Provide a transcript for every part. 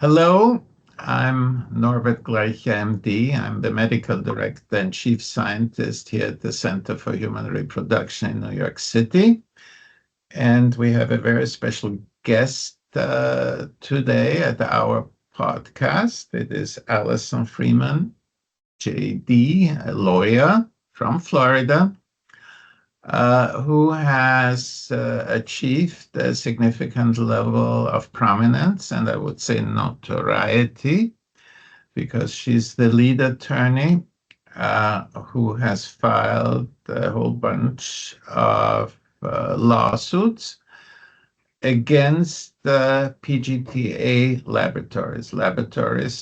Hello, I'm Norbert Gleicher, MD. I'm the medical director and chief scientist here at the Center for Human Reproduction in New York City. And we have a very special guest today at our podcast. It is Allison Freeman, JD, a lawyer from Florida, who has achieved a significant level of prominence, and I would say notoriety, because she's the lead attorney who has filed a whole bunch of lawsuits against the PGT-A laboratories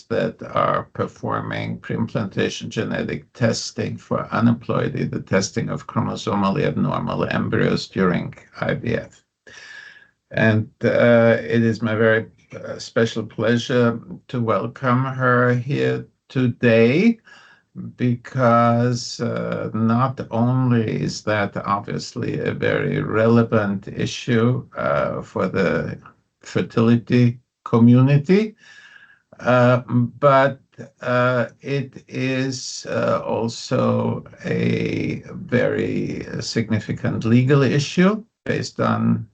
that are performing pre-implantation genetic testing for aneuploidy, the testing of chromosomally abnormal embryos during IVF. And it is my very special pleasure to welcome her here today, because not only is that obviously a very relevant issue for the fertility community, but it is also a very significant legal issue based on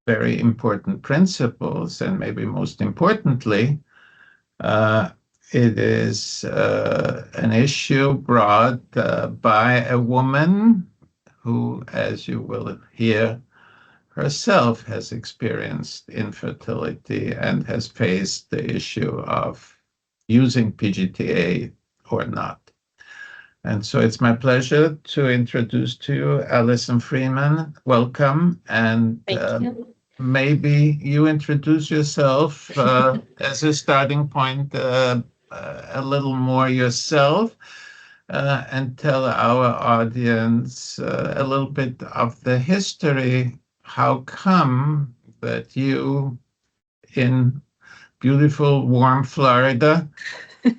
very important principles, and maybe most importantly, it is an issue brought by a woman who, as you will hear, herself has experienced infertility and has faced the issue of using PGTA or not. And so it's my pleasure to introduce to you Allison Freeman. Welcome. And Thank you. maybe you introduce yourself as a starting point, a little more yourself, and tell our audience a little bit of the history. How come that you, in beautiful, warm Florida,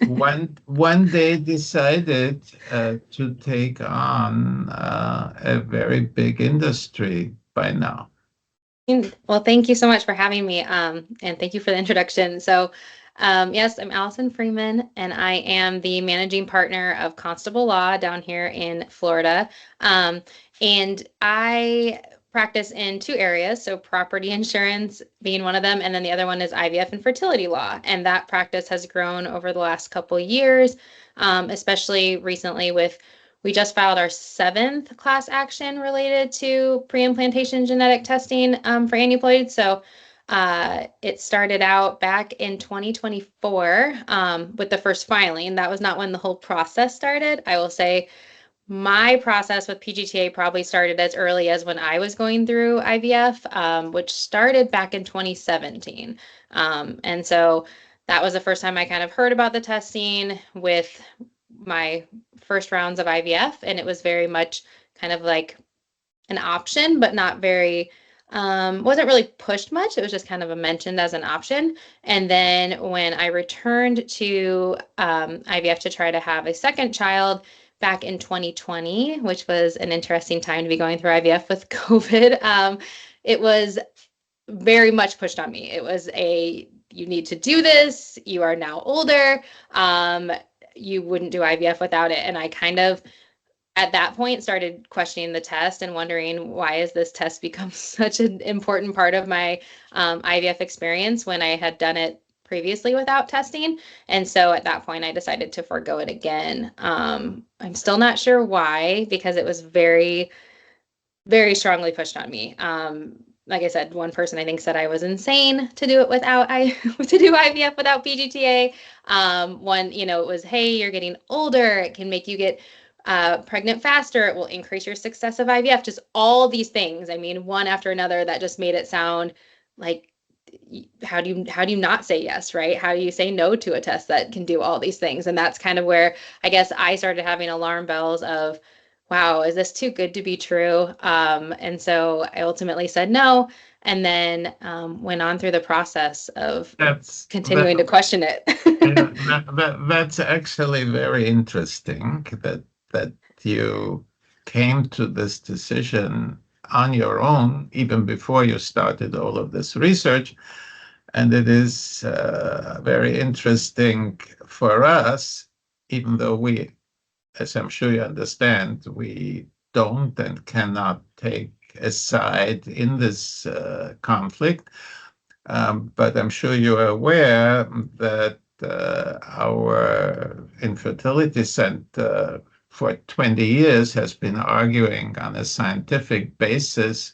one day decided to take on a very big industry by now? Well, thank you so much for having me, and thank you for the introduction. So, yes, I'm Allison Freeman, and I am the managing partner of Constable Law down here in Florida. And I practice in two areas, so property insurance being one of them, and then the other one is IVF and fertility law. And that practice has grown over the last couple of years, especially recently we just filed our 7th class action related to pre-implantation genetic testing for aneuploidy. So it started out back in 2024 with the first filing. That was not when the whole process started. I will say my process with PGTA probably started as early as when I was going through IVF, which started back in 2017. And so that was the first time I kind of heard about the testing with my first rounds of IVF, and it was very much kind of like an option, but not very, wasn't really pushed much. It was just kind of mentioned as an option. And then when I returned to IVF to try to have a second child back in 2020, which was an interesting time to be going through IVF with COVID, it was very much pushed on me. It was you need to do this. You are now older. You wouldn't do IVF without it. And I kind of, at that point, started questioning the test and wondering, why has this test become such an important part of my IVF experience when I had done it previously without testing? And so at that point, I decided to forego it again. I'm still not sure why, because it was very, very strongly pushed on me. Like I said, one person I think said I was insane to do it to do IVF without PGTA. One, it was, hey, you're getting older. It can make you get pregnant faster. It will increase your success of IVF. Just all these things. I mean, one after another, that just made it sound like, how do you not say yes, right? How do you say no to a test that can do all these things? And that's kind of where I guess I started having alarm bells of, wow, is this too good to be true? And so I ultimately said no, and then went on through the process of continuing to question it. That's actually very interesting that you came to this decision on your own, even before you started all of this research. And it is very interesting for us, even though we, as I'm sure you understand, we don't and cannot take a side in this conflict. But I'm sure you're aware that our infertility center for 20 years has been arguing on a scientific basis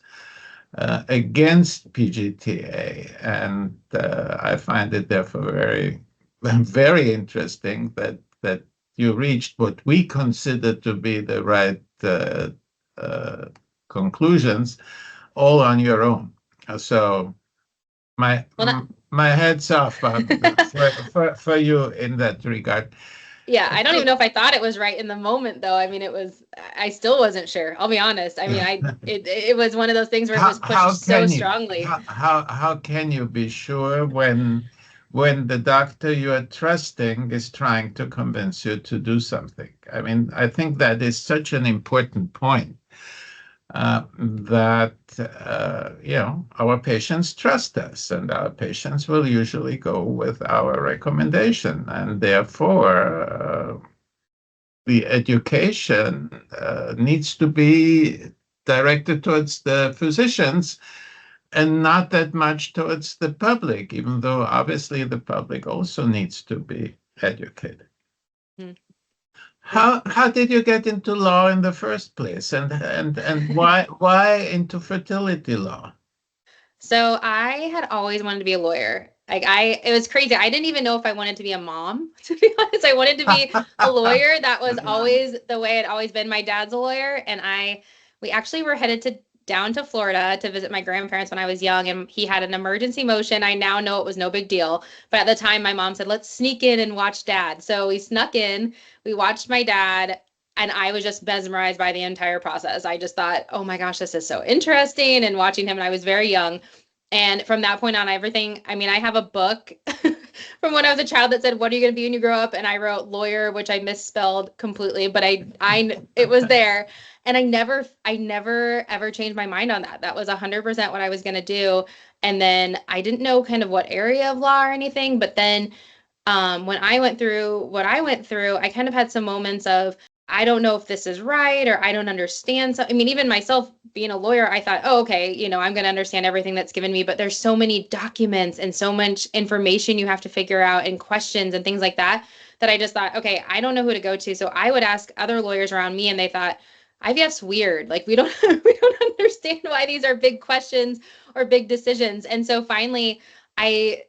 against PGTA. And I find it therefore very, very interesting that you reached what we consider to be the right conclusions all on your own. So my Well, not, my heads off for you in that regard. yeah, I don't even know if I thought it was right in the moment, though. I mean, I still wasn't sure. I'll be honest. I mean, it was one of those things where it was How pushed so can you strongly. how can you be sure when the doctor you are trusting is trying to convince you to do something? I mean, I think that is such an important point. That our patients trust us, and our patients will usually go with our recommendation, and therefore the education needs to be directed towards the physicians and not that much towards the public, even though obviously the public also needs to be educated. Hmm. How did you get into law in the first place, and why into fertility law? So I had always wanted to be a lawyer. It was crazy. I didn't even know if I wanted to be a mom, to be honest. I wanted to be a lawyer. That was always the way it always been. My dad's a lawyer, and we actually were headed down to Florida to visit my grandparents when I was young, and he had an emergency motion. I now know it was no big deal, but at the time my mom said, let's sneak in and watch dad. So we snuck in, we watched my dad, and I was just mesmerized by the entire process. I just thought, oh my gosh, this is so interesting. And watching him, and I was very young. And from that point on, everything, I mean, I have a book from when I was a child that said, what are you going to be when you grow up? And I wrote lawyer, which I misspelled completely, but it was there. And I never ever changed my mind on that. That was 100% what I was going to do. And then I didn't know kind of what area of law or anything. But then when I went through what I went through, I kind of had some moments of, I don't know if this is right, or I don't understand. So, I mean, even myself being a lawyer, I thought, oh, okay, I'm going to understand everything that's given me, but there's so many documents and so much information you have to figure out and questions and things like that, that I just thought, okay, I don't know who to go to. So I would ask other lawyers around me, and they thought, IVF's weird. Like we don't we don't understand why these are big questions or big decisions. And so finally I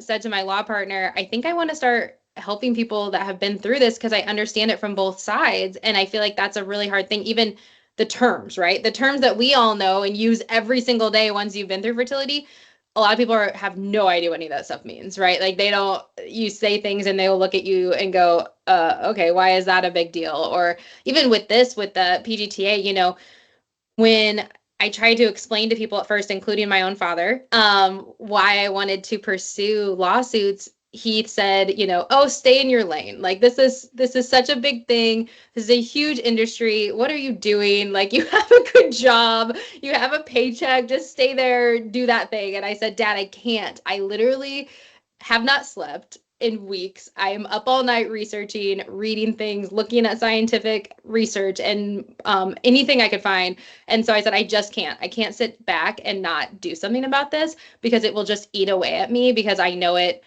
said to my law partner, I think I want to start helping people that have been through this, because I understand it from both sides. And I feel like that's a really hard thing. Even the terms, right? The terms that we all know and use every single day once you've been through fertility, a lot of people have no idea what any of that stuff means, right? Like you say things and they will look at you and go, okay, why is that a big deal? Or even with the PGTA, when I tried to explain to people at first, including my own father, why I wanted to pursue lawsuits, he said, oh, stay in your lane. Like this is such a big thing. This is a huge industry. What are you doing? Like you have a good job, you have a paycheck, just stay there, do that thing. And I said, Dad, I can't. I literally have not slept in weeks. I am up all night researching, reading things, looking at scientific research, and anything I could find. And so I said, I just can't. I can't sit back and not do something about this, because it will just eat away at me, because I know it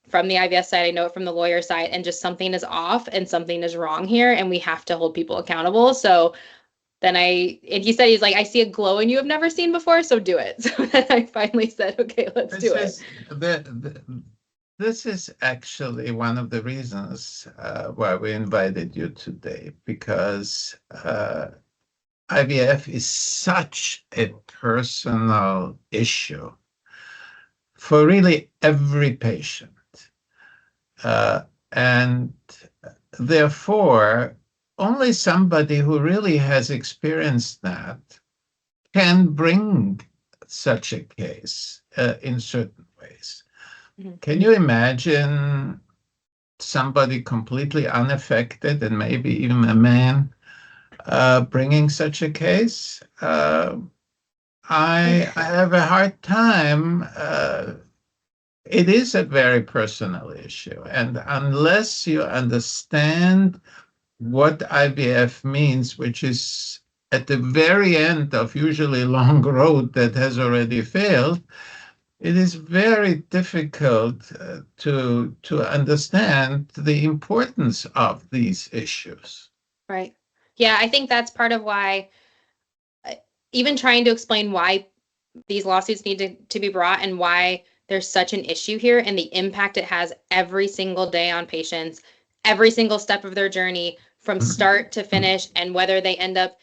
from the IVF side, I know it from the lawyer side, and just something is off and something is wrong here, and we have to hold people accountable. So then he said, he's like, I see a glow in you I've never seen before, so do it. So then I finally said, okay, let's do it. This is actually one of the reasons why we invited you today, because IVF is such a personal issue for really every patient. And therefore, only somebody who really has experienced that can bring such a case in certain ways. Mm-hmm. Can you imagine somebody completely unaffected, and maybe even a man, bringing such a case? I have a hard time it is a very personal issue. And unless you understand what IVF means, which is at the very end of usually long road that has already failed, it is very difficult to understand the importance of these issues. Right. Yeah, I think that's part of why, uh, even trying to explain why these lawsuits need to be brought and why there's such an issue here and the impact it has every single day on patients, every single step of their journey from start to finish, and whether they end up,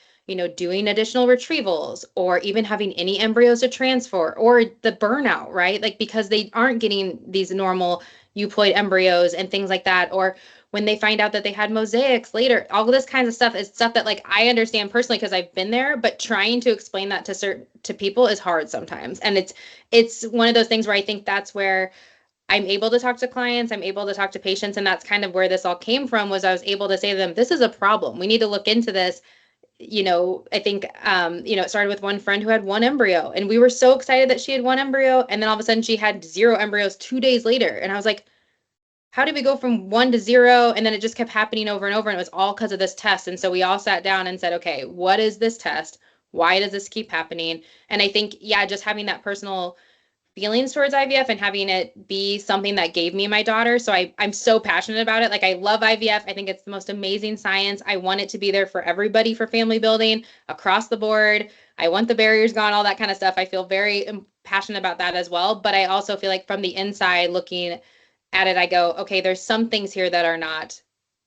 doing additional retrievals or even having any embryos to transfer or the burnout, right? Like, because they aren't getting these normal euploid embryos and things like that, or when they find out that they had mosaics later, all of this kinds of stuff is stuff that, like, I understand personally because I've been there, but trying to explain that to people is hard sometimes. And it's one of those things where I think that's where I'm able to talk to clients, I'm able to talk to patients, and that's kind of where this all came from, was I was able to say to them, this is a problem. We need to look into this. I think, it started with one friend who had one embryo, and we were so excited that she had one embryo, and then all of a sudden she had 0 embryos 2 days later. And I was like, how did we go from 1 to 0? And then it just kept happening over and over. And it was all because of this test. And so we all sat down and said, okay, what is this test? Why does this keep happening? And I think, yeah, just having that personal feelings towards IVF and having it be something that gave me my daughter. So I'm so passionate about it. Like, I love IVF. I think it's the most amazing science. I want it to be there for everybody for family building across the board. I want the barriers gone, all that kind of stuff. I feel very passionate about that as well. But I also feel like from the inside looking at it, I go, okay, there's some things here that are not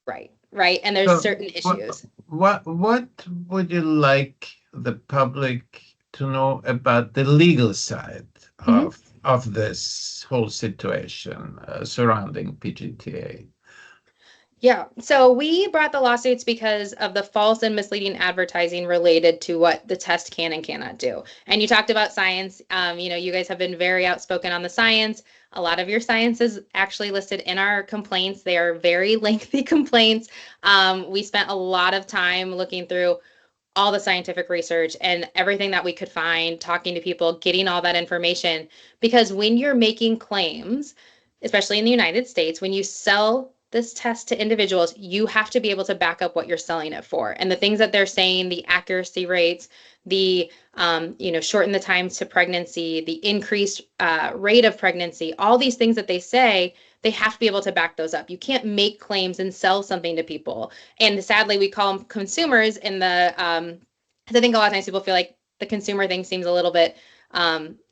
right, right? And there's So, certain issues. what would you like the public to know about the legal side Mhm. of this whole situation surrounding PGTA? Yeah. So we brought the lawsuits because of the false and misleading advertising related to what the test can and cannot do. And you talked about science. You guys have been very outspoken on the science. A lot of your science is actually listed in our complaints. They are very lengthy complaints. We spent a lot of time looking through all the scientific research and everything that we could find, talking to people, getting all that information. Because when you're making claims, especially in the United States, when you sell this test to individuals, you have to be able to back up what you're selling it for. And the things that they're saying, the accuracy rates, the shorten the times to pregnancy, the increased rate of pregnancy, all these things that they say, they have to be able to back those up. You can't make claims and sell something to people. And sadly, we call them consumers in the, because I think a lot of times people feel like the consumer thing seems a little bit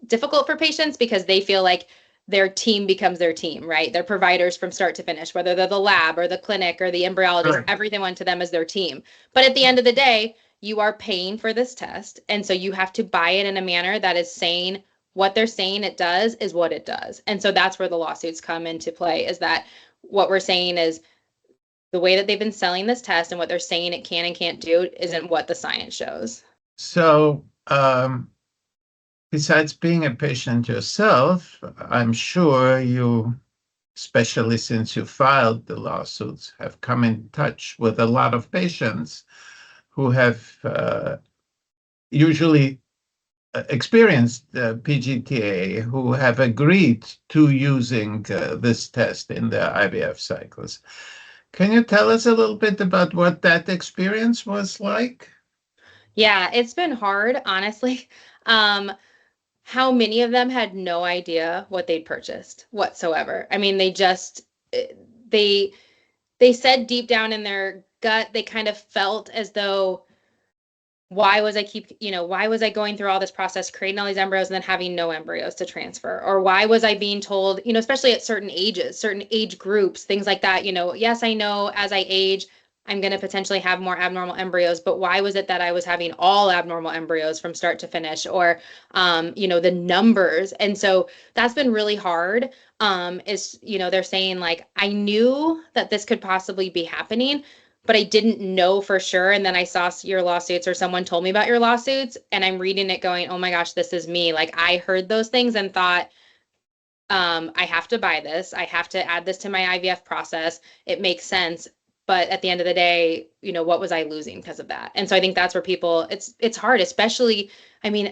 difficult for patients because they feel like their team becomes their team, right? They're providers from start to finish, whether they're the lab or the clinic or the embryologist, Right. everything went to them as their team. But at the end of the day, you are paying for this test. And so you have to buy it in a manner that is saying what they're saying it does is what it does. And so that's where the lawsuits come into play, is that what we're saying is the way that they've been selling this test and what they're saying it can and can't do isn't what the science shows. So, besides being a patient yourself, I'm sure you, especially since you filed the lawsuits, have come in touch with a lot of patients who have usually experienced PGTA, who have agreed to using this test in their IVF cycles. Can you tell us a little bit about what that experience was like? Yeah, it's been hard, honestly. Um, how many of them had no idea what they'd purchased whatsoever? I mean, they they said deep down in their gut, they kind of felt as though, why was I going through all this process, creating all these embryos and then having no embryos to transfer? Or why was I being told, especially at certain ages, certain age groups, things like that, yes, I know as I age, I'm going to potentially have more abnormal embryos, but why was it that I was having all abnormal embryos from start to finish? Or, the numbers. And so that's been really hard. They're saying, like, I knew that this could possibly be happening, but I didn't know for sure. And then I saw your lawsuits, or someone told me about your lawsuits, and I'm reading it going, oh my gosh, this is me. Like, I heard those things and thought, I have to buy this. I have to add this to my IVF process. It makes sense. But at the end of the day, what was I losing because of that? And so I think that's where it's hard, especially, I mean,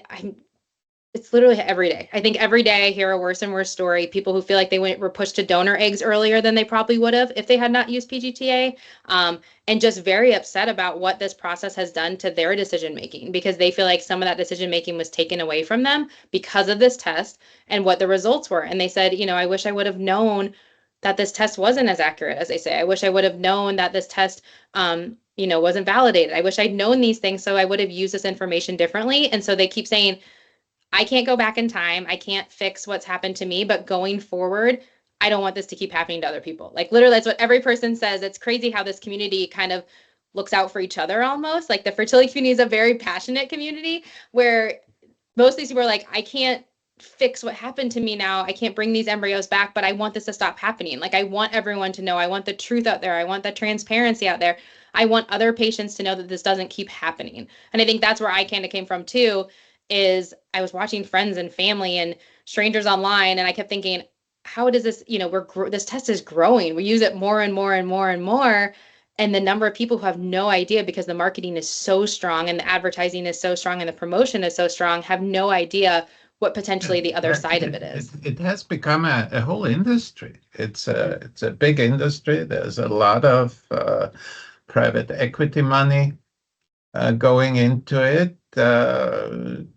It's literally every day. I think every day I hear a worse and worse story. People who feel like they were pushed to donor eggs earlier than they probably would have if they had not used PGTA, and just very upset about what this process has done to their decision making because they feel like some of that decision making was taken away from them because of this test and what the results were. And they said, I wish I would have known that this test wasn't as accurate as they say. I wish I would have known that this test, wasn't validated. I wish I'd known these things so I would have used this information differently. And so they keep saying, I can't go back in time. I can't fix what's happened to me, but going forward, I don't want this to keep happening to other people. Like literally, that's what every person says. It's crazy how this community kind of looks out for each other almost. Like the fertility community is a very passionate community where most of these people are like, I can't fix what happened to me now. I can't bring these embryos back, but I want this to stop happening. Like I want everyone to know. I want the truth out there. I want the transparency out there. I want other patients to know that this doesn't keep happening. And I think that's where I kind of came from too, is I was watching friends and family and strangers online, and I kept thinking, how does this, this test is growing. We use it more and more and more and more. And the number of people who have no idea because the marketing is so strong and the advertising is so strong and the promotion is so strong have no idea what potentially the other side of it is. It has become a whole industry. It's a big industry. There's a lot of private equity money going into it.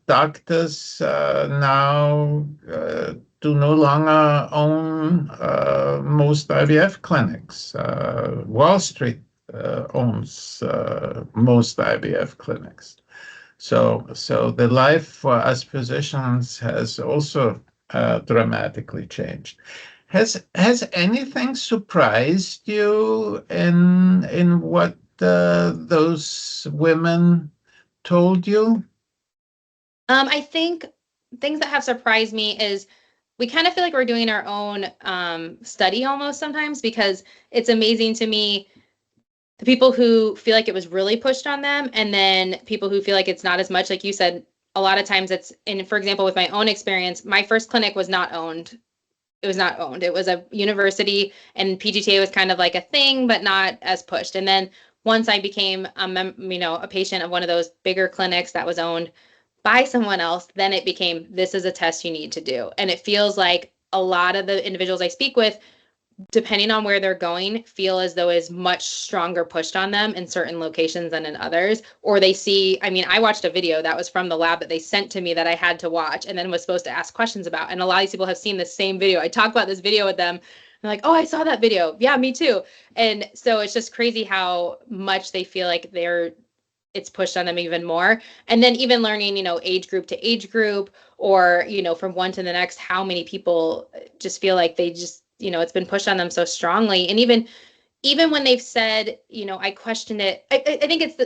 Doctors now do no longer own most IVF clinics. Wall Street owns most IVF clinics. So the life for us physicians has also dramatically changed. Has anything surprised you in what those women told you? I think things that have surprised me is we kind of feel like we're doing our own study almost sometimes, because it's amazing to me the people who feel like it was really pushed on them, and then people who feel like it's not as much. Like you said, a lot of times it's in, for example, with my own experience, my first clinic was not owned. It was not owned. It was a university, and PGTA was kind of like a thing, but not as pushed. And then once I became a patient of one of those bigger clinics that was owned by someone else, then it became, this is a test you need to do. And it feels like a lot of the individuals I speak with, depending on where they're going, feel as though is much stronger pushed on them in certain locations than in others. Or they see, I watched a video that was from the lab that they sent to me that I had to watch and then was supposed to ask questions about. And a lot of these people have seen the same video. I talk about this video with them. They're like, oh, I saw that video. Yeah, me too. And so it's just crazy how much they feel like it's pushed on them even more. And then even learning, age group to age group, or, from one to the next, how many people just feel like they just, it's been pushed on them so strongly. And even when they've said, I questioned it, I think it's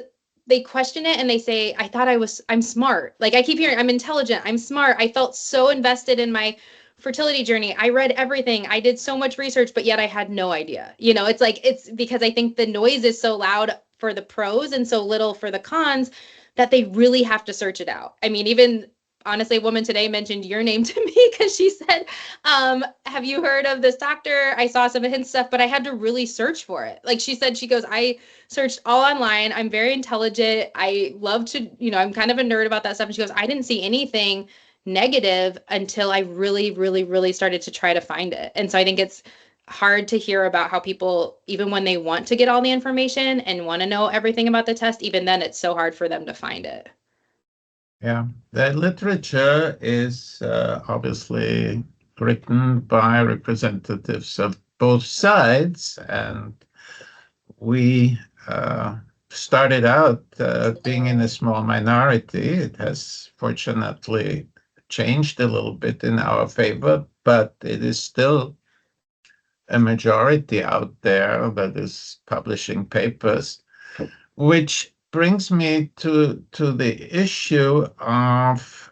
they question it and they say, I'm smart. Like I keep hearing, I'm intelligent, I'm smart. I felt so invested in my fertility journey. I read everything. I did so much research, but yet I had no idea. It's because I think the noise is so loud for the pros and so little for the cons that they really have to search it out. Even honestly, a woman today mentioned your name to me because she said, have you heard of this doctor? I saw some of his stuff, but I had to really search for it. Like she said, she goes, I searched all online. I'm very intelligent. I love to, I'm kind of a nerd about that stuff. And she goes, I didn't see anything negative until I really, really, really started to try to find it. And so I think it's hard to hear about how people, even when they want to get all the information and want to know everything about the test, even then it's so hard for them to find it. Yeah, the literature is obviously written by representatives of both sides, and we started out being in a small minority. It has fortunately changed a little bit in our favor, but it is still a majority out there that is publishing papers, which brings me to the issue of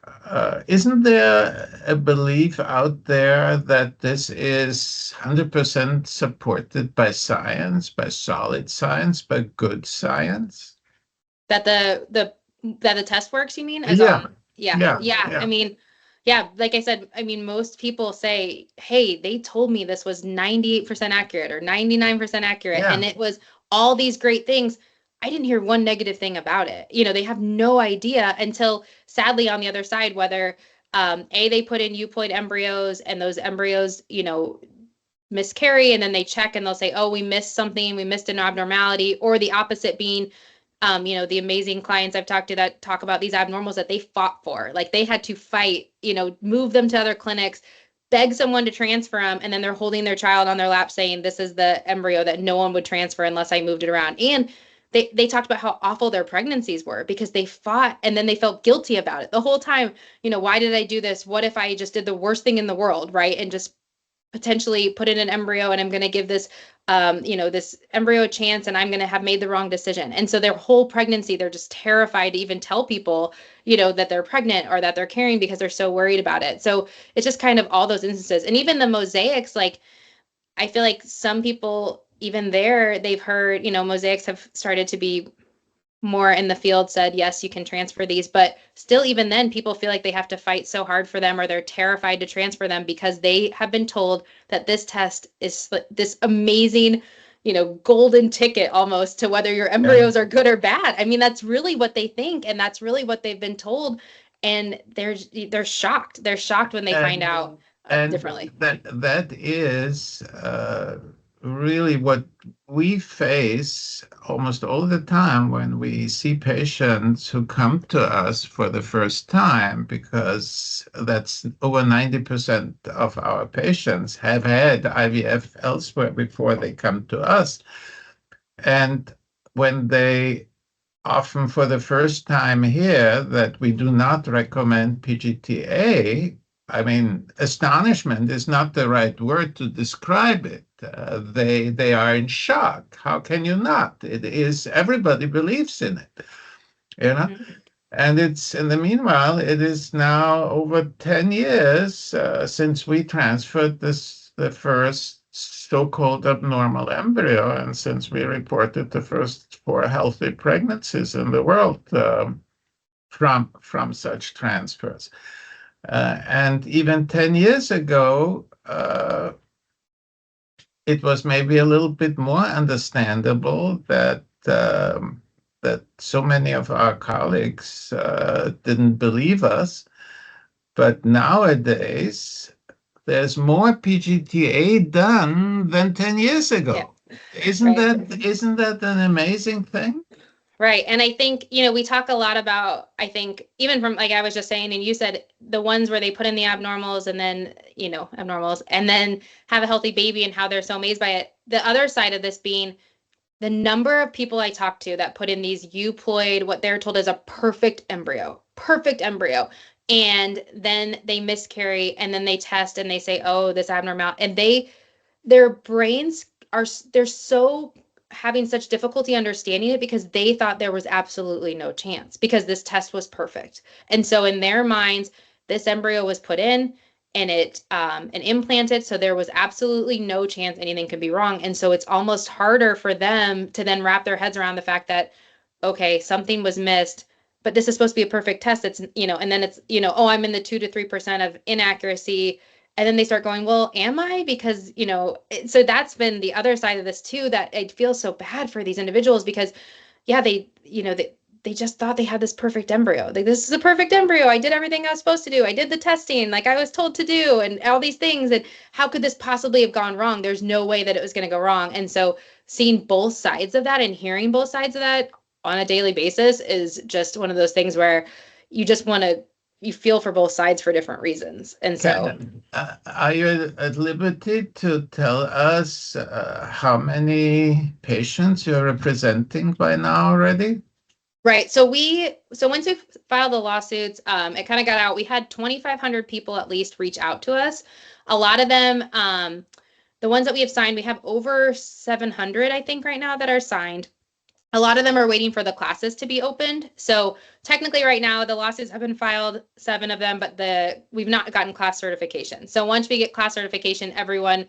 isn't there a belief out there that this is 100% supported by science, by solid science, by good science? That the test works, you mean? Yeah. Yeah. Like I said, most people say, hey, they told me this was 98% accurate or 99% accurate, and it was all these great things. I didn't hear one negative thing about it. They have no idea until, sadly, on the other side, whether They put in euploid embryos, and those embryos, miscarry, and then they check and they'll say, oh, we missed something, we missed an abnormality, or the opposite being, the amazing clients I've talked to that talk about these abnormals that they fought for. Like they had to fight, move them to other clinics, beg someone to transfer them, and then they're holding their child on their lap saying, this is the embryo that no one would transfer unless I moved it around. And they talked about how awful their pregnancies were because they fought and then they felt guilty about it the whole time. Why did I do this? What if I just did the worst thing in the world, right? And just potentially put in an embryo, and I'm going to give this, this embryo a chance, and I'm going to have made the wrong decision. And so their whole pregnancy, they're just terrified to even tell people, that they're pregnant or that they're carrying because they're so worried about it. So it's just kind of all those instances. And even the mosaics, like, I feel like some people, even there, they've heard, mosaics have started to be more in the field said, yes, you can transfer these, but still, even then, people feel like they have to fight so hard for them, or they're terrified to transfer them because they have been told that this test is this amazing, golden ticket almost to whether your embryos are good or bad. I mean, that's really what they think, and that's really what they've been told. And they're shocked. They're shocked when they find out differently. That is really what we face almost all the time when we see patients who come to us for the first time, because that's over 90% of our patients have had IVF elsewhere before they come to us. And when they often for the first time hear that we do not recommend PGT-A, I mean, astonishment is not the right word to describe it. They are in shock. How can you not? It is, everybody believes in it, Mm-hmm. And it's, in the meanwhile, it is now over 10 years since we transferred the first so-called abnormal embryo, and since we reported the first 4 healthy pregnancies in the world from such transfers. And even 10 years ago, it was maybe a little bit more understandable that that so many of our colleagues didn't believe us. But nowadays, there's more PGTA done than 10 years ago. Yeah. Isn't that an amazing thing? Right. And I think, we talk a lot about, I think, even from, like I was just saying, and you said the ones where they put in the abnormals and then, abnormals, and then have a healthy baby and how they're so amazed by it. The other side of this being the number of people I talk to that put in these euploid, what they're told is a perfect embryo, and then they miscarry, and then they test and they say, oh, this abnormal, and their brains they're so having such difficulty understanding it because they thought there was absolutely no chance because this test was perfect. And so in their minds, this embryo was put in and it and implanted, so there was absolutely no chance anything could be wrong. And so it's almost harder for them to then wrap their heads around the fact that, okay, something was missed, but this is supposed to be a perfect test. It's, and then it's, oh, I'm in the 2 to 3% of inaccuracy. And then they start going, well, am I? Because, so that's been the other side of this too, that I feel so bad for these individuals because, yeah, they just thought they had this perfect embryo. Like, this is a perfect embryo. I did everything I was supposed to do. I did the testing like I was told to do and all these things. And how could this possibly have gone wrong? There's no way that it was going to go wrong. And so seeing both sides of that and hearing both sides of that on a daily basis is just one of those things where you just want to, you feel for both sides for different reasons. And so are you at liberty to tell us how many patients you're representing by now already? Right. So once we filed the lawsuits, it kind of got out. We had 2,500 people at least reach out to us. A lot of them, the ones that we have signed, we have over 700, I think, right now that are signed. A lot of them are waiting for the classes to be opened. So technically right now the lawsuits have been filed, 7 of them, but we've not gotten class certification. So once we get class certification, everyone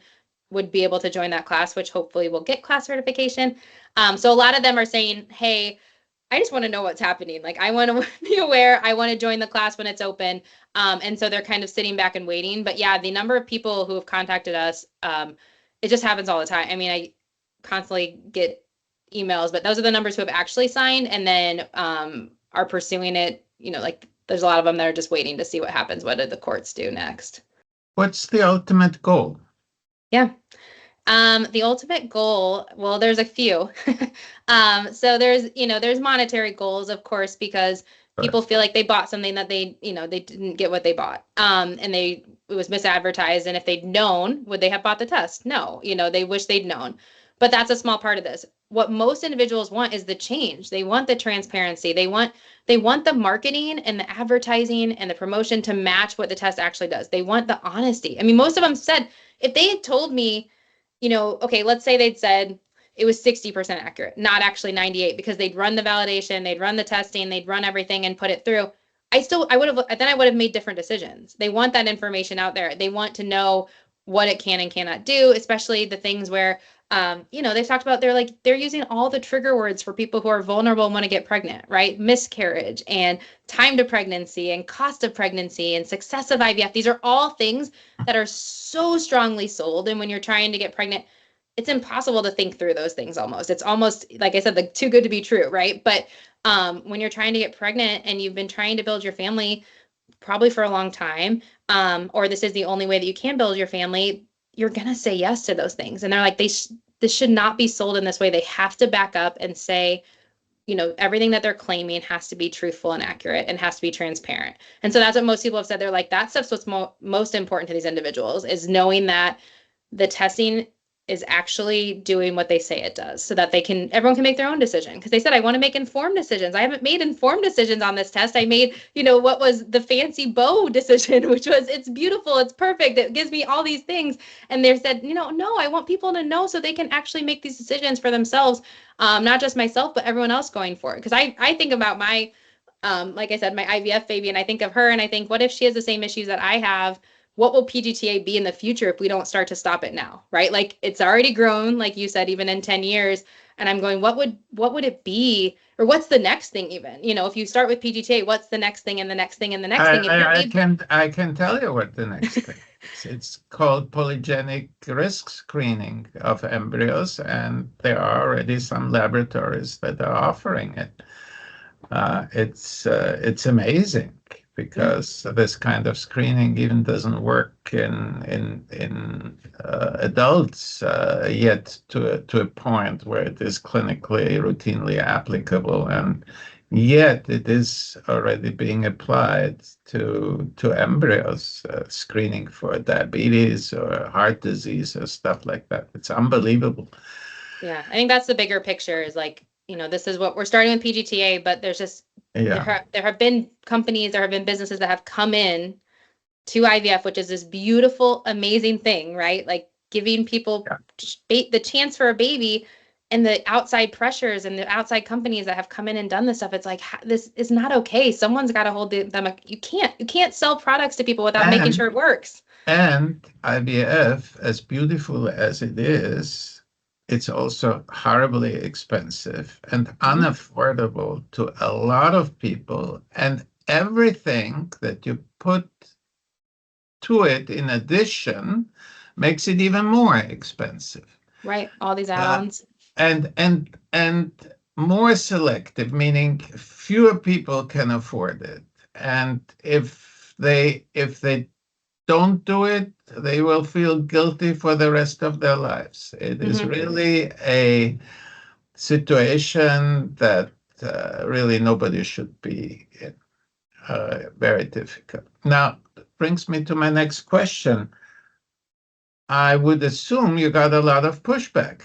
would be able to join that class, which hopefully will get class certification. So a lot of them are saying, hey, I just want to know what's happening. Like, I want to be aware. I want to join the class when it's open. And so they're kind of sitting back and waiting. But yeah, the number of people who have contacted us, it just happens all the time. I mean, I constantly get emails, but those are the numbers who have actually signed and then are pursuing it, like there's a lot of them that are just waiting to see what happens. What did the courts do next? What's the ultimate goal? Yeah. The ultimate goal, well, there's a few. So there's monetary goals, of course, because people feel like they bought something that they didn't get what they bought. And it was misadvertised. And if they'd known, would they have bought the test? No, they wish they'd known. But that's a small part of this. What most individuals want is the change. They want the transparency. They want the marketing and the advertising and the promotion to match what the test actually does. They want the honesty. I mean, most of them said, if they had told me, okay, let's say they'd said it was 60% accurate, not actually 98, because they'd run the validation, they'd run the testing, they'd run everything and put it through. I would have made different decisions. They want that information out there. They want to know what it can and cannot do, especially the things where, they've talked about, they're using all the trigger words for people who are vulnerable and want to get pregnant, right? Miscarriage and time to pregnancy and cost of pregnancy and success of IVF. These are all things that are so strongly sold. And when you're trying to get pregnant, it's impossible to think through those things almost. It's almost, like I said, like too good to be true, right? But when you're trying to get pregnant and you've been trying to build your family probably for a long time, or this is the only way that you can build your family, you're going to say yes to those things. And they're like, this should not be sold in this way. They have to back up and say, everything that they're claiming has to be truthful and accurate and has to be transparent. And so that's what most people have said. They're like, that stuff's what's most important to these individuals, is knowing that the testing is actually doing what they say it does, so that everyone can make their own decision. Because they said, I want to make informed decisions. I haven't made informed decisions on this test. I made, what was the fancy bow decision, which was, it's beautiful, it's perfect, it gives me all these things. And they said, no, I want people to know so they can actually make these decisions for themselves, not just myself, but everyone else going forward. Because I think about my, like I said, my IVF baby, and I think of her and I think, what if she has the same issues that I have? What will PGTA be in the future if we don't start to stop it now, right? Like, it's already grown, like you said, even in 10 years. And I'm going, what would it be? Or what's the next thing even? If you start with PGTA, what's the next thing and the next thing and the next thing? I can tell you what the next thing is. It's called polygenic risk screening of embryos, and there are already some laboratories that are offering it. It's amazing, because this kind of screening even doesn't work in adults yet to a point where it is clinically routinely applicable, and yet it is already being applied to embryos, screening for diabetes or heart disease or stuff like that. It's unbelievable. Yeah, I think that's the bigger picture, is like, this is what we're starting with PGTA, but there's just, there have been companies, there have been businesses that have come in to IVF, which is this beautiful, amazing thing, right? Like, giving people the chance for a baby, and the outside pressures and the outside companies that have come in and done this stuff. It's like, this is not okay. Someone's got to hold them. You can't sell products to people without making sure it works. And IVF, as beautiful as it is, it's also horribly expensive and unaffordable to a lot of people. And everything that you put to it in addition makes it even more expensive. Right. All these add-ons. And more selective, meaning fewer people can afford it. And if they don't do it, they will feel guilty for the rest of their lives. It is really a situation that really nobody should be in. Very difficult. Now, brings me to my next question. I would assume you got a lot of pushback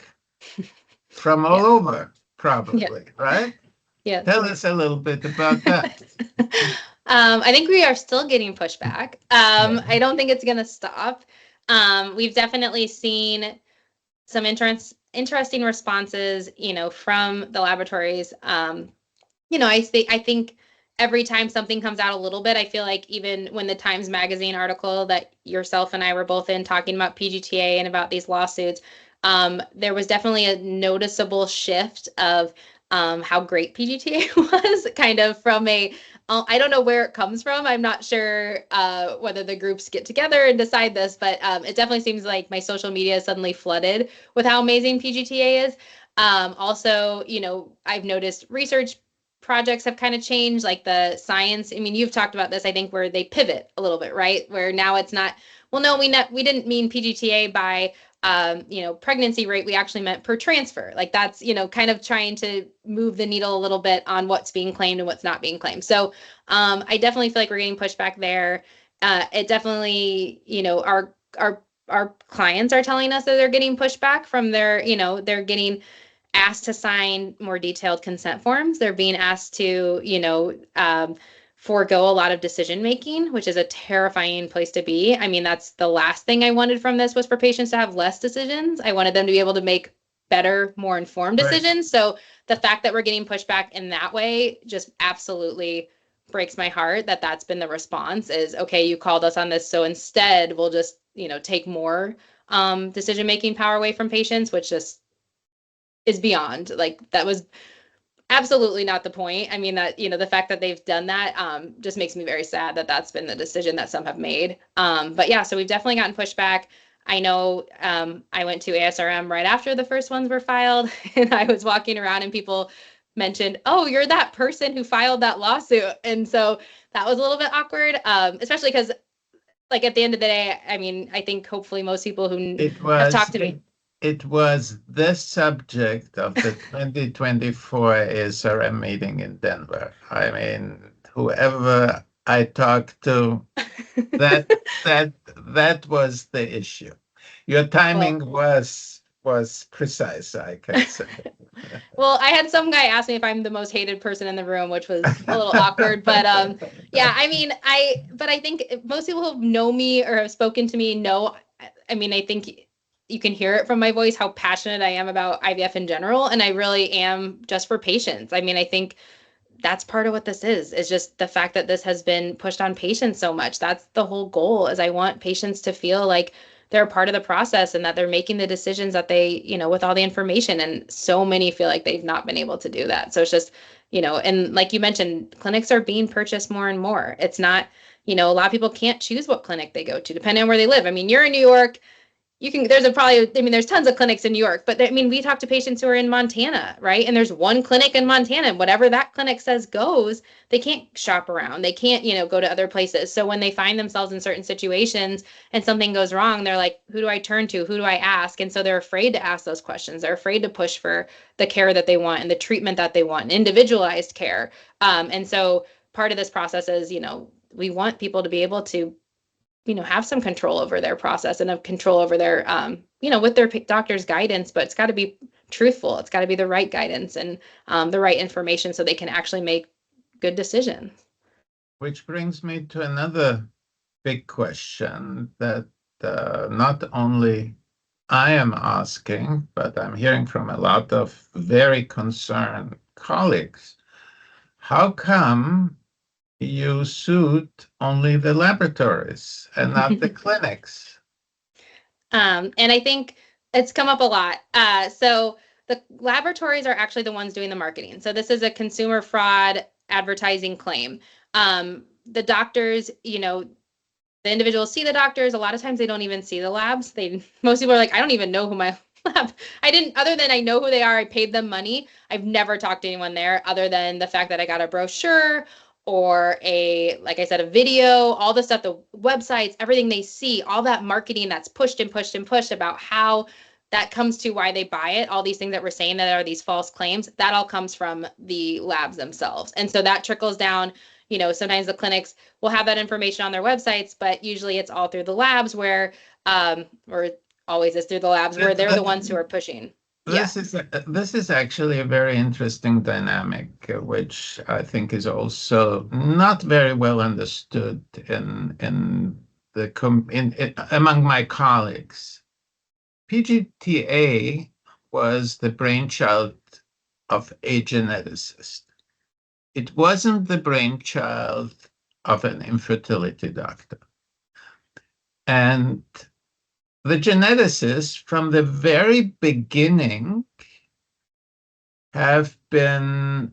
from all over, probably, right? Yeah. Tell us a little bit about that. I think we are still getting pushback. I don't think it's going to stop. We've definitely seen some interesting responses, from the laboratories. I think every time something comes out a little bit, I feel like even when the Times Magazine article that yourself and I were both in talking about PGTA and about these lawsuits, there was definitely a noticeable shift of how great PGTA was, kind of from I don't know where it comes from. I'm not sure whether the groups get together and decide this, but it definitely seems like my social media is suddenly flooded with how amazing PGTA is. Also, I've noticed research projects have kind of changed, like the science. I mean, you've talked about this, I think, where they pivot a little bit, right? Where now it's not, well, no, we didn't mean PGTA by pregnancy rate. We actually meant per transfer. Like that's, kind of trying to move the needle a little bit on what's being claimed and what's not being claimed. So I definitely feel like we're getting pushback there. It definitely, our clients are telling us that they're getting pushback from their, they're getting asked to sign more detailed consent forms. They're being asked to, forego a lot of decision making, which is a terrifying place to be. I mean, that's the last thing I wanted from this was for patients to have less decisions. I wanted them to be able to make better, more informed decisions. Right. So the fact that we're getting pushback in that way just absolutely breaks my heart that that's been the response is, okay, you called us on this. So instead we'll just, take more decision making power away from patients, which just is beyond. Like that was absolutely not the point. I mean, that, the fact that they've done that just makes me very sad that that's been the decision that some have made. But yeah, so we've definitely gotten pushback. I know I went to ASRM right after the first ones were filed, and I was walking around and people mentioned, oh, you're that person who filed that lawsuit. And so that was a little bit awkward, especially because like at the end of the day, I mean, I think hopefully most people who have talked to me. It was the subject of the 2024 ASRM meeting in Denver. I mean, whoever I talked to, that was the issue. Your timing was precise, I can say. Well, I had some guy ask me if I'm the most hated person in the room, which was a little awkward. But yeah, I mean, I think most people who know me or have spoken to me know. I mean, I think you can hear it from my voice how passionate I am about IVF in general, and I really am just for patients. I mean, I think that's part of what this is just the fact that this has been pushed on patients so much. That's the whole goal, is I want patients to feel like they're a part of the process and that they're making the decisions that they, with all the information. And so many feel like they've not been able to do that. So it's just, and like you mentioned, clinics are being purchased more and more. It's not, a lot of people can't choose what clinic they go to depending on where they live. I mean, you're in New York, there's tons of clinics in New York, but I mean, we talk to patients who are in Montana, right? And there's one clinic in Montana, and whatever that clinic says goes. They can't shop around. They can't, go to other places. So when they find themselves in certain situations and something goes wrong, they're like, who do I turn to? Who do I ask? And so they're afraid to ask those questions. They're afraid to push for the care that they want and the treatment that they want, individualized care. And so part of this process is, we want people to be able to have some control over their process and have control over their, with their doctor's guidance, but it's got to be truthful. It's got to be the right guidance and the right information so they can actually make good decisions. Which brings me to another big question that not only I am asking, but I'm hearing from a lot of very concerned colleagues. How come you sued only the laboratories and not the clinics? And I think it's come up a lot. So the laboratories are actually the ones doing the marketing. So this is a consumer fraud advertising claim. The doctors, the individuals see the doctors. A lot of times they don't even see the labs. Most people are like, I don't even know who my lab. Other than I know who they are, I paid them money. I've never talked to anyone there other than the fact that I got a brochure or like I said, a video, all the stuff, the websites, everything they see, all that marketing that's pushed and pushed and pushed about how that comes to why they buy it. All these things that we're saying that are these false claims, that all comes from the labs themselves. And so that trickles down. Sometimes the clinics will have that information on their websites, but usually it's all through the labs or always is through the labs where they're the ones who are pushing. This is actually a very interesting dynamic, which I think is also not very well understood among my colleagues. PGT-A was the brainchild of a geneticist. It wasn't the brainchild of an infertility doctor. And the geneticists from the very beginning have been,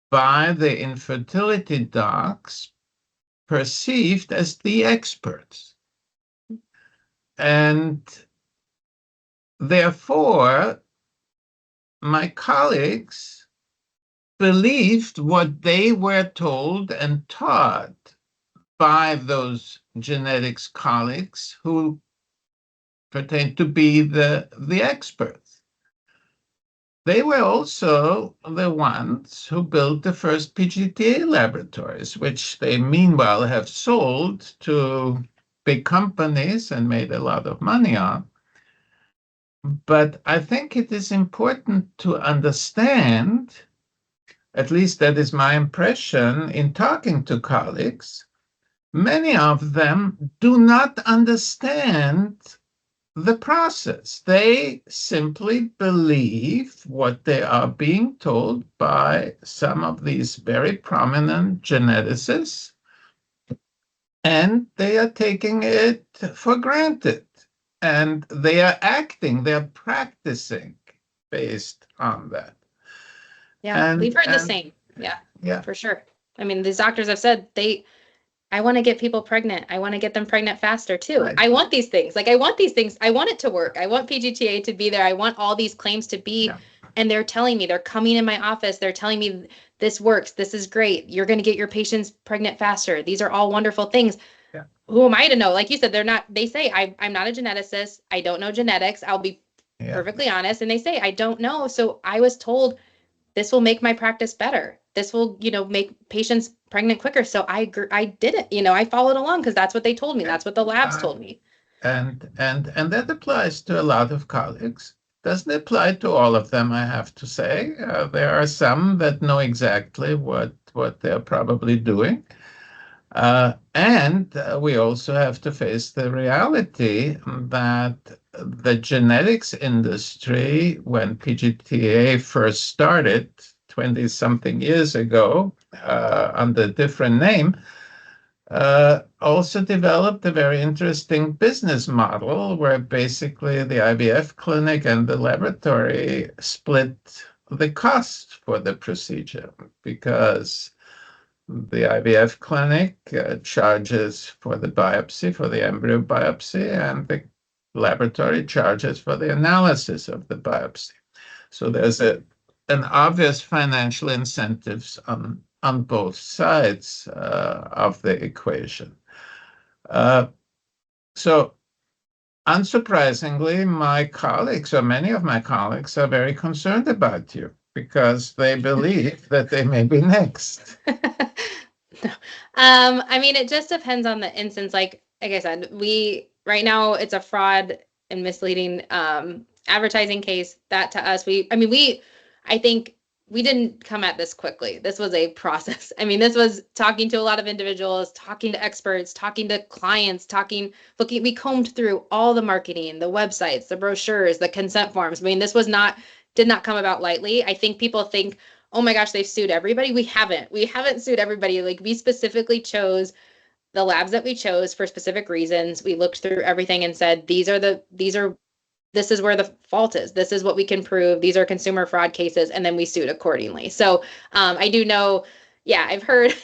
by the infertility docs, perceived as the experts. And therefore, my colleagues believed what they were told and taught by those genetics colleagues who pretend to be the experts. They were also the ones who built the first PGT-A laboratories, which they meanwhile have sold to big companies and made a lot of money on. But I think it is important to understand, at least that is my impression in talking to colleagues, many of them do not understand the process. They simply believe what they are being told by some of these very prominent geneticists, and they are taking it for granted. And they are acting, they are practicing based on that. Yeah, we've heard the same. Yeah, for sure. I mean, these doctors have said I want to get people pregnant. I want to get them pregnant faster too. Right. I want these things. Like I want these things. I want it to work. I want PGTA to be there. I want all these claims to be, and they're telling me, they're coming in my office. They're telling me this works. This is great. You're going to get your patients pregnant faster. These are all wonderful things. Yeah. Who am I to know? Like you said, they say, I'm not a geneticist. I don't know genetics. I'll be perfectly honest. And they say, I don't know. So I was told this will make my practice better. This will, make patients pregnant quicker. So I did it. I followed along because that's what they told me. That's what the labs told me. And that applies to a lot of colleagues. Doesn't apply to all of them, I have to say. There are some that know exactly what they're probably doing. And we also have to face the reality that the genetics industry, when PGTA first started 20-something years ago under a different name, also developed a very interesting business model where basically the IVF clinic and the laboratory split the cost for the procedure, because the IVF clinic charges for the biopsy, for the embryo biopsy, and the laboratory charges for the analysis of the biopsy. So there's an obvious financial incentives on both sides of the equation. So unsurprisingly, my colleagues, or many of my colleagues, are very concerned about you because they believe that they may be next. I mean, it just depends on the instance. Like I said, right now it's a fraud and misleading advertising case. That to us, I think we didn't come at this quickly. This was a process. I mean, this was talking to a lot of individuals, talking to experts, talking to clients, we combed through all the marketing, the websites, the brochures, the consent forms. I mean, this did not come about lightly. I think people think, oh my gosh, they've sued everybody. We haven't sued everybody. Like, we specifically chose the labs that we chose for specific reasons. We looked through everything and said, this is where the fault is. This is what we can prove. These are consumer fraud cases. And then we sued accordingly. So I do know, I've heard,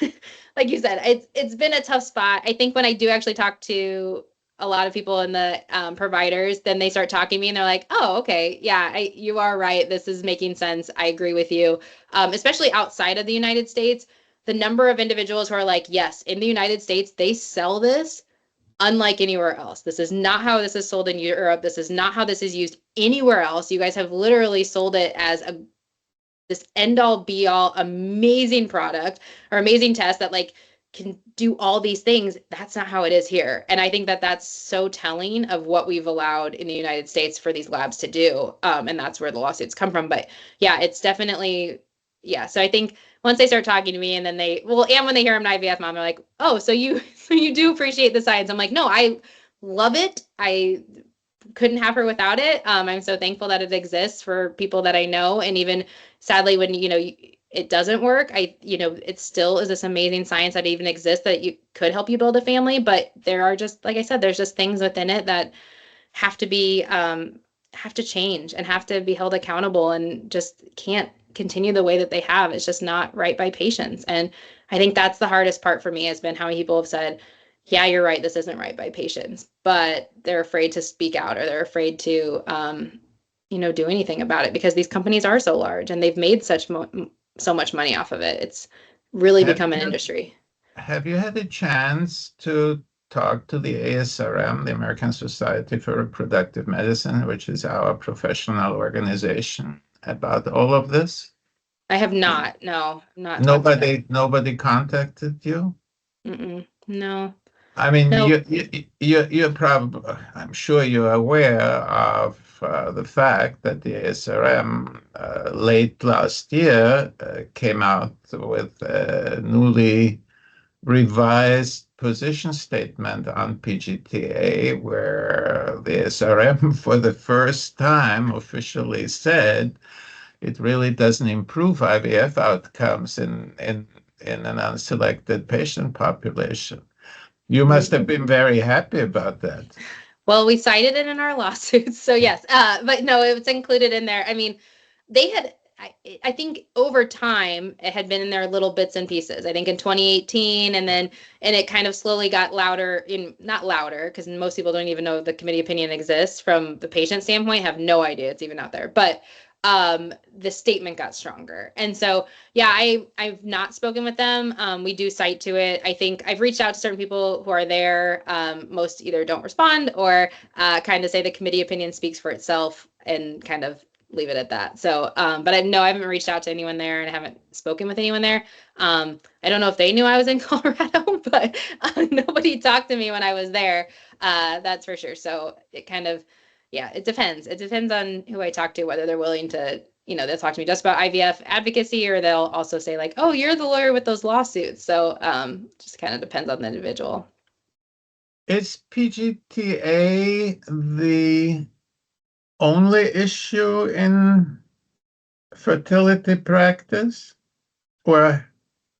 like you said, it's been a tough spot. I think when I do actually talk to a lot of people in the providers, then they start talking to me and they're like, oh, okay, yeah, you are right. This is making sense. I agree with you. Especially outside of the United States, the number of individuals who are like, yes, in the United States, they sell this unlike anywhere else. This is not how this is sold in Europe. This is not how this is used anywhere else. You guys have literally sold it as this end all be all amazing product or amazing test that can do all these things. That's not how it is here. And I think that that's so telling of what we've allowed in the United States for these labs to do. And that's where the lawsuits come from. But yeah, it's definitely, So I think once they start talking to me and then and when they hear I'm an IVF mom, they're like, oh, so you do appreciate the science. I'm like, no, I love it. I couldn't have her without it. I'm so thankful that it exists for people that I know. And even sadly, when, it doesn't work, it still is this amazing science that even exists that you could help you build a family. But there are just, like I said, there's just things within it that have to be, have to change and have to be held accountable and just can't continue the way that they have. It's just not right by patients. And I think that's the hardest part for me, has been how many people have said, yeah, you're right, this isn't right by patients, but they're afraid to speak out, or they're afraid to, do anything about it, because these companies are so large and they've made such so much money off of it. It's really become an industry. Have you had a chance to talk to the ASRM, the American Society for Reproductive Medicine, which is our professional organization, about all of this? I have not. No, not. Nobody contacted you? No. I mean, No. you're probably, I'm sure you're aware of the fact that the ASRM late last year came out with a newly revised position statement on PGT-A, where the ASRM for the first time officially said it really doesn't improve IVF outcomes in an unselected patient population. You must have been very happy about that. Well, we cited it in our lawsuits. So yes, but no, it was included in there. I mean, they had, I think over time, it had been in there little bits and pieces. I think in 2018, and it kind of slowly got louder, not louder, because most people don't even know the committee opinion exists from the patient standpoint, have no idea it's even out there. But the statement got stronger. And so, yeah, I've not spoken with them. We do cite to it. I think I've reached out to certain people who are there. Most either don't respond or kind of say the committee opinion speaks for itself and kind of leave it at that. So, but I haven't reached out to anyone there and I haven't spoken with anyone there. I don't know if they knew I was in Colorado, but nobody talked to me when I was there. That's for sure. So it kind of, yeah, it depends. It depends on who I talk to, whether they're willing to, they'll talk to me just about IVF advocacy, or they'll also say like, oh, you're the lawyer with those lawsuits. So just kind of depends on the individual. Is PGTA the only issue in fertility practice? Or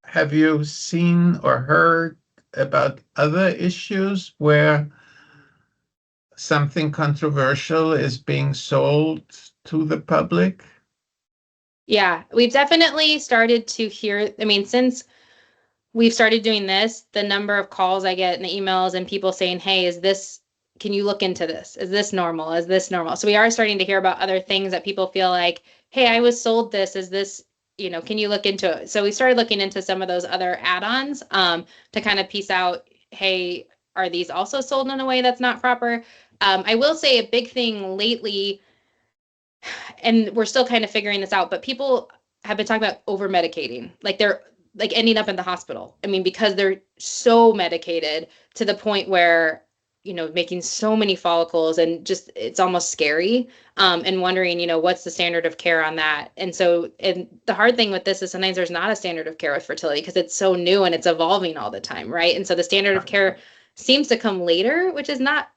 have you seen or heard about other issues where something controversial is being sold to the public? Yeah, we've definitely started to hear, since we've started doing this, the number of calls I get and the emails and people saying, hey, can you look into this? Is this normal? Is this normal? So we are starting to hear about other things that people feel like, hey, I was sold this. Is this, can you look into it? So we started looking into some of those other add-ons to kind of piece out, hey, are these also sold in a way that's not proper? I will say a big thing lately, and we're still kind of figuring this out, but people have been talking about over medicating. Like they're like ending up in the hospital. Because they're so medicated to the point where, making so many follicles and just, it's almost scary. And wondering, what's the standard of care on that? And so, and the hard thing with this is sometimes there's not a standard of care with fertility because it's so new and it's evolving all the time. Right. And so the standard of care seems to come later, which is not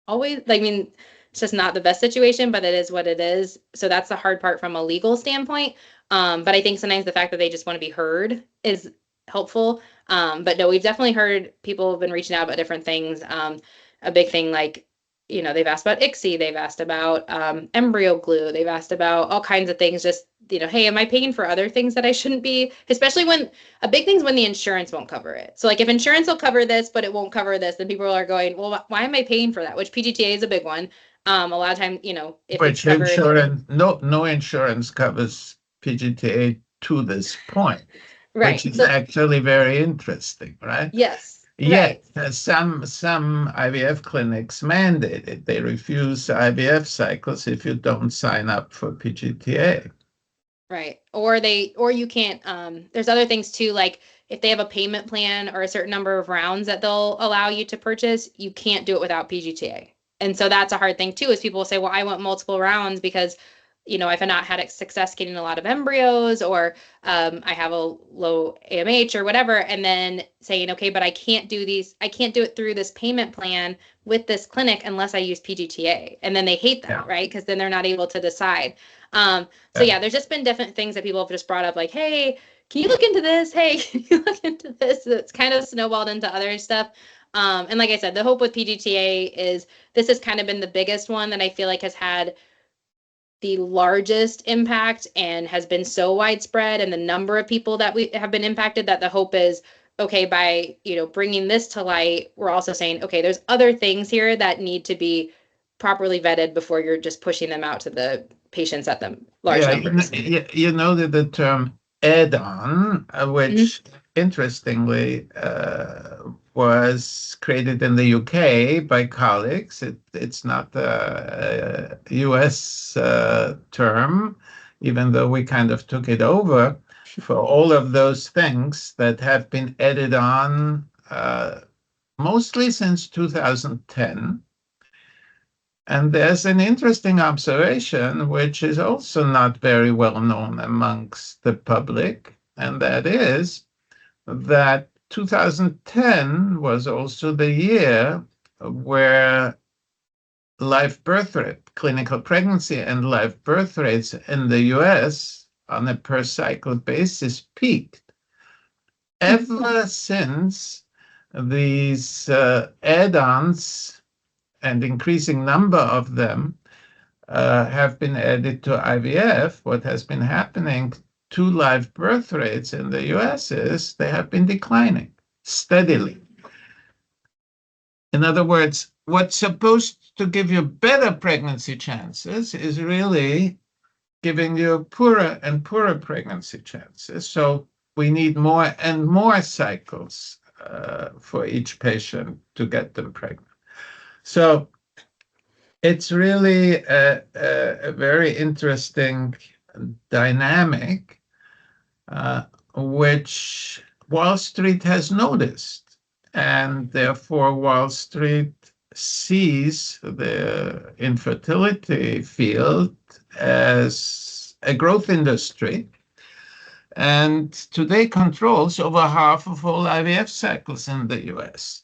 always, it's just not the best situation, but it is what it is. So that's the hard part from a legal standpoint. But I think sometimes the fact that they just want to be heard is helpful. But no, we've definitely heard people have been reaching out about different things. A big thing like, they've asked about ICSI, they've asked about embryo glue, they've asked about all kinds of things. Just, hey, am I paying for other things that I shouldn't be? Especially when a big thing is when the insurance won't cover it. So like if insurance will cover this, but it won't cover this, then people are going, well, why am I paying for that? Which PGTA is a big one. A lot of times, if which it's covered, no insurance covers PGTA to this point, right? Which is actually very interesting, right? Yes. Yet some IVF clinics mandate it. They refuse IVF cycles if you don't sign up for PGTA. Right. Or you can't, there's other things too, like if they have a payment plan or a certain number of rounds that they'll allow you to purchase, you can't do it without PGTA. And so that's a hard thing too, is people will say, well, I want multiple rounds because, if I've not had success getting a lot of embryos, or I have a low AMH or whatever, and then saying, okay, but I can't do it through this payment plan with this clinic unless I use PGTA. And then they hate that, right? Because then they're not able to decide. So yeah, there's just been different things that people have just brought up, like, hey, can you look into this? Hey, can you look into this? So it's kind of snowballed into other stuff. And like I said, the hope with PGTA is this has kind of been the biggest one that I feel like has had the largest impact and has been so widespread, and the number of people that we have been impacted, that the hope is, okay, by, bringing this to light, we're also saying, okay, there's other things here that need to be properly vetted before you're just pushing them out to the patients at the large numbers. You know the term add-on, which interestingly was created in the UK by colleagues. It's not a US term, even though we kind of took it over for all of those things that have been added on mostly since 2010. And there's an interesting observation, which is also not very well known amongst the public, and that is that 2010 was also the year where live birth rate, clinical pregnancy and live birth rates in the US on a per cycle basis peaked. Ever since these add-ons and increasing number of them have been added to IVF, what has been happening to live birth rates in the US is they have been declining steadily. In other words, what's supposed to give you better pregnancy chances is really giving you poorer and poorer pregnancy chances. So we need more and more cycles for each patient to get them pregnant. So it's really a very interesting dynamic, which Wall Street has noticed. And therefore, Wall Street sees the infertility field as a growth industry. And today controls over half of all IVF cycles in the US.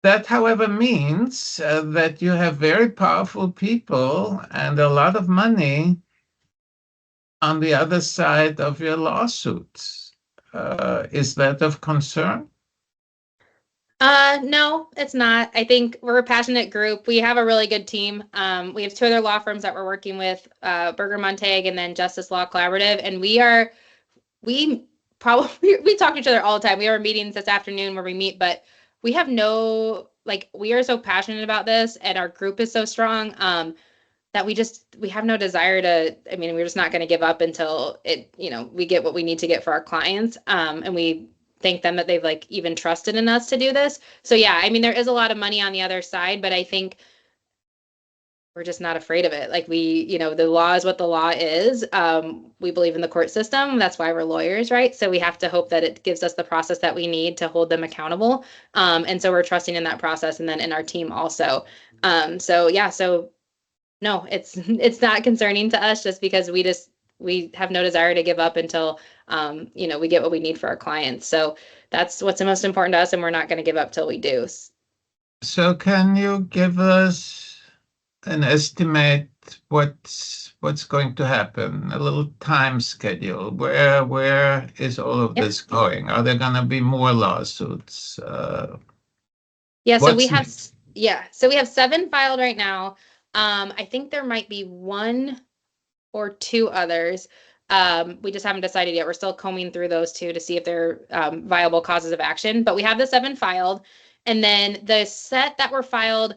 That, however, means that you have very powerful people and a lot of money on the other side of your lawsuits. Is that of concern? No, it's not. I think we're a passionate group. We have a really good team. We have two other law firms that we're working with, Berger Montag and then Justice Law Collaborative. And we talk to each other all the time. We have meetings this afternoon where we meet, but we have we are so passionate about this and our group is so strong, that we have no desire we're just not going to give up until we get what we need to get for our clients. And we thank them that they've even trusted in us to do this. So yeah, there is a lot of money on the other side, but I think we're just not afraid of it. The law is what the law is. We believe in the court system. That's why we're lawyers, right? So we have to hope that it gives us the process that we need to hold them accountable. And so we're trusting in that process and then in our team also. So no, it's not concerning to us just because we have no desire to give up until, we get what we need for our clients. So that's what's the most important to us. And we're not going to give up till we do. So can you give us an estimate what's going to happen, a little time schedule? Where is all of this going? Are there going to be more lawsuits? So we have 7 filed right now. I think there might be 1 or 2 others. We just haven't decided yet. We're still combing through those 2 to see if they're viable causes of action, but we have the 7 filed. And then the set that were filed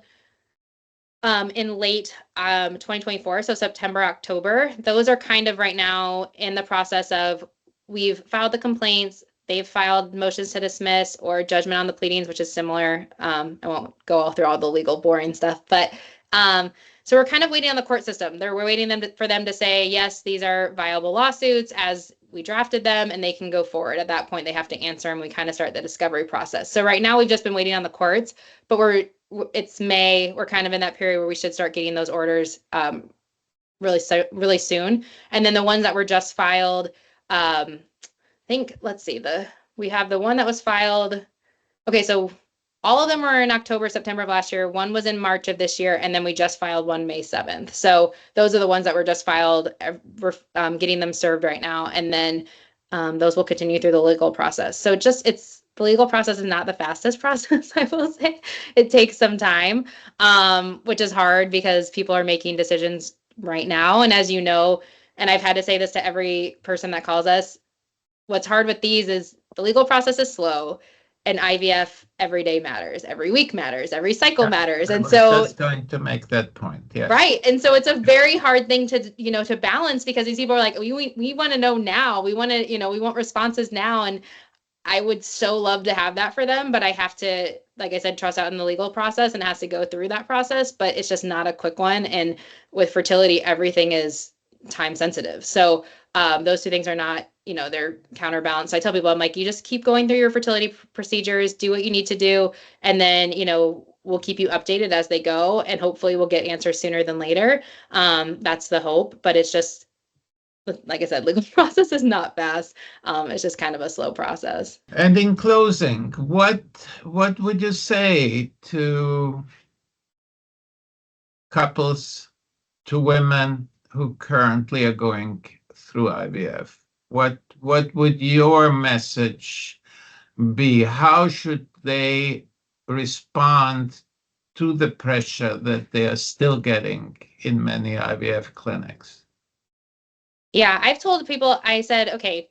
in late 2024, so September, October, those are kind of right now in the process of, we've filed the complaints, they've filed motions to dismiss or judgment on the pleadings, which is similar. I won't go all through all the legal boring stuff, but so we're kind of waiting on the court system. We're waiting for them to say, yes, these are viable lawsuits as we drafted them, and they can go forward. At that point, they have to answer, and we kind of start the discovery process. So right now, we've just been waiting on the courts, but it's May. We're kind of in that period where we should start getting those orders really soon. And then the ones that were just filed, we have the one that was filed. Okay, so all of them were in October, September of last year. One was in March of this year, and then we just filed one May 7th. So those are the ones that were just filed. We're getting them served right now, and then those will continue through the legal process. So the legal process is not the fastest process, I will say. It takes some time, which is hard because people are making decisions right now. And as you know, and I've had to say this to every person that calls us, what's hard with these is the legal process is slow. and IVF every day matters, every week matters, every cycle matters. I And was so just going to make that point. Yes. right. And so it's a very hard thing to, to balance, because these people are like, we want to know now. We want to, we want responses now. And I would so love to have that for them, but I have to, like I said, trust out in the legal process, and it has to go through that process, but it's just not a quick one. And with fertility, everything is time sensitive. So those two things are not, they're counterbalanced. So I tell people, I'm like, you just keep going through your fertility procedures, do what you need to do. And then, we'll keep you updated as they go, and hopefully we'll get answers sooner than later. That's the hope, but it's just, like I said, legal process is not fast. It's just kind of a slow process. And in closing, what would you say to couples, to women who currently are going through IVF? What would your message be? How should they respond to the pressure that they are still getting in many IVF clinics? Yeah, I've told people, I said, okay,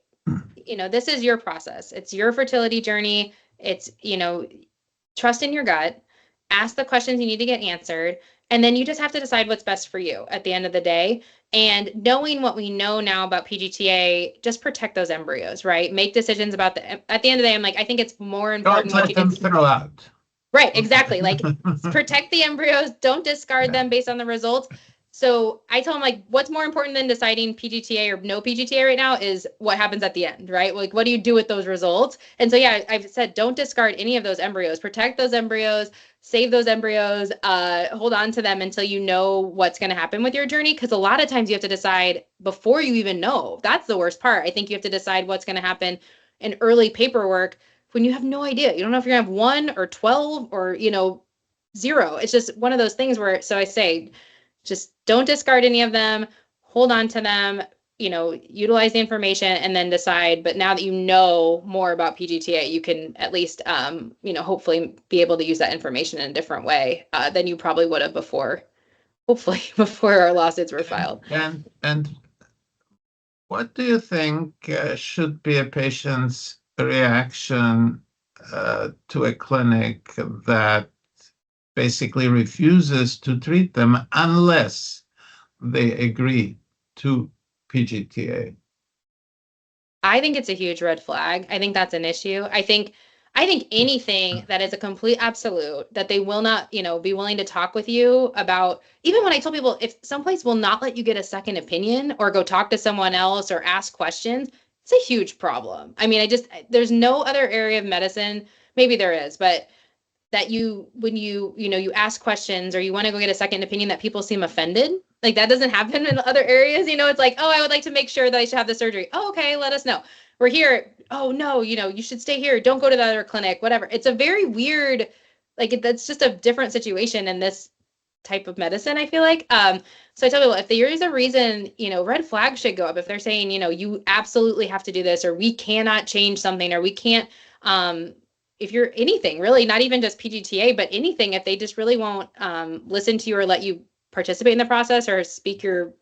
this is your process. It's your fertility journey. It's, trust in your gut, ask the questions you need to get answered, and then you just have to decide what's best for you at the end of the day. And knowing what we know now about PGTA, just protect those embryos, right? Make decisions about at the end of the day, I'm like, I think it's more important. Don't let them throw out. Right, exactly. Like, protect the embryos, don't discard them based on the results. So I tell them, like, what's more important than deciding PGTA or no PGTA right now is what happens at the end, right? Like, what do you do with those results? And so, yeah, I've said, don't discard any of those embryos, protect those embryos, save those embryos, hold on to them until you know what's going to happen with your journey. Because a lot of times you have to decide before you even know. That's the worst part. I think you have to decide what's going to happen in early paperwork when you have no idea. You don't know if you're gonna have 1 or 12 or, 0. It's just one of those things where, so I say, just don't discard any of them, hold on to them, utilize the information, and then decide. But now that you know more about PGTA, you can at least, hopefully be able to use that information in a different way than you probably would have before, hopefully, before our lawsuits were filed. And what do you think should be a patient's reaction to a clinic that basically refuses to treat them unless they agree to PGTA? I think it's a huge red flag. I think that's an issue. I think anything that is a complete absolute, that they will not, be willing to talk with you about. Even when I tell people, if someplace will not let you get a second opinion or go talk to someone else or ask questions, it's a huge problem. I mean, there's no other area of medicine, maybe there is, but that when you ask questions or you want to go get a second opinion, that people seem offended. Like, that doesn't happen in other areas. It's like, oh, I would like to make sure that I should have the surgery. Oh, okay, let us know. We're here. Oh, no, you should stay here. Don't go to the other clinic, whatever. It's a very weird, like, that's just a different situation in this type of medicine, I feel like. So I tell people, if there is a reason, red flags should go up. If they're saying, you absolutely have to do this, or we cannot change something, or we can't, if you're anything really, not even just PGTA, but anything, if they just really won't listen to you or let you participate in the process or speak your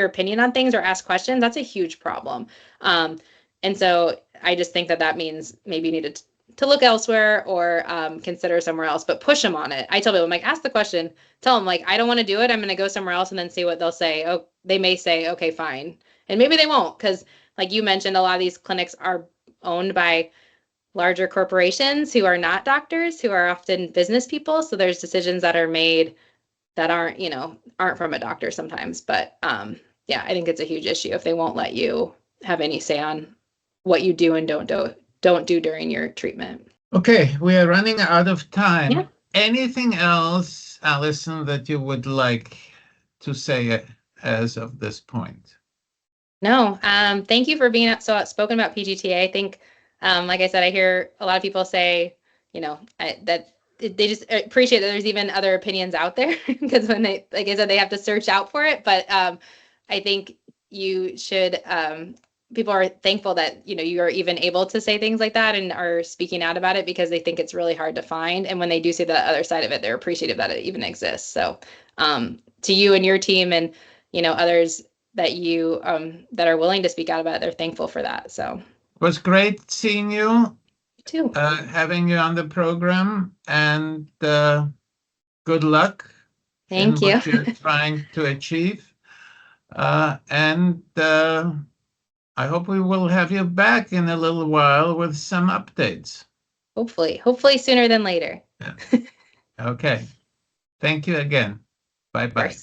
opinion on things or ask questions, that's a huge problem. And so I just think that means maybe you need to look elsewhere or consider somewhere else, but push them on it. I tell people, I'm like, ask the question, tell them, like, I don't want to do it. I'm going to go somewhere else, and then see what they'll say. Oh, they may say, okay, fine. And maybe they won't, because like you mentioned, a lot of these clinics are owned by larger corporations who are not doctors, who are often business people. So there's decisions that are made that aren't from a doctor sometimes. But yeah, I think it's a huge issue if they won't let you have any say on what you do and don't do during your treatment. Okay, we are running out of time. Yeah. Anything else, Allison, that you would like to say as of this point? No, thank you for being so outspoken about PGTA. I think, like I said, I hear a lot of people say, that they just appreciate that there's even other opinions out there, because when they, like I said, they have to search out for it. But I think you should, people are thankful that, you are even able to say things like that and are speaking out about it, because they think it's really hard to find. And when they do see the other side of it, they're appreciative that it even exists. So to you and your team and, others that you that are willing to speak out about it, they're thankful for that. So it was great seeing you. too. Having you on the program, and good luck Thank in you. what you're trying to achieve. And I hope we will have you back in a little while with some updates. Hopefully sooner than later. Yeah. Okay. Thank you again. Bye-bye.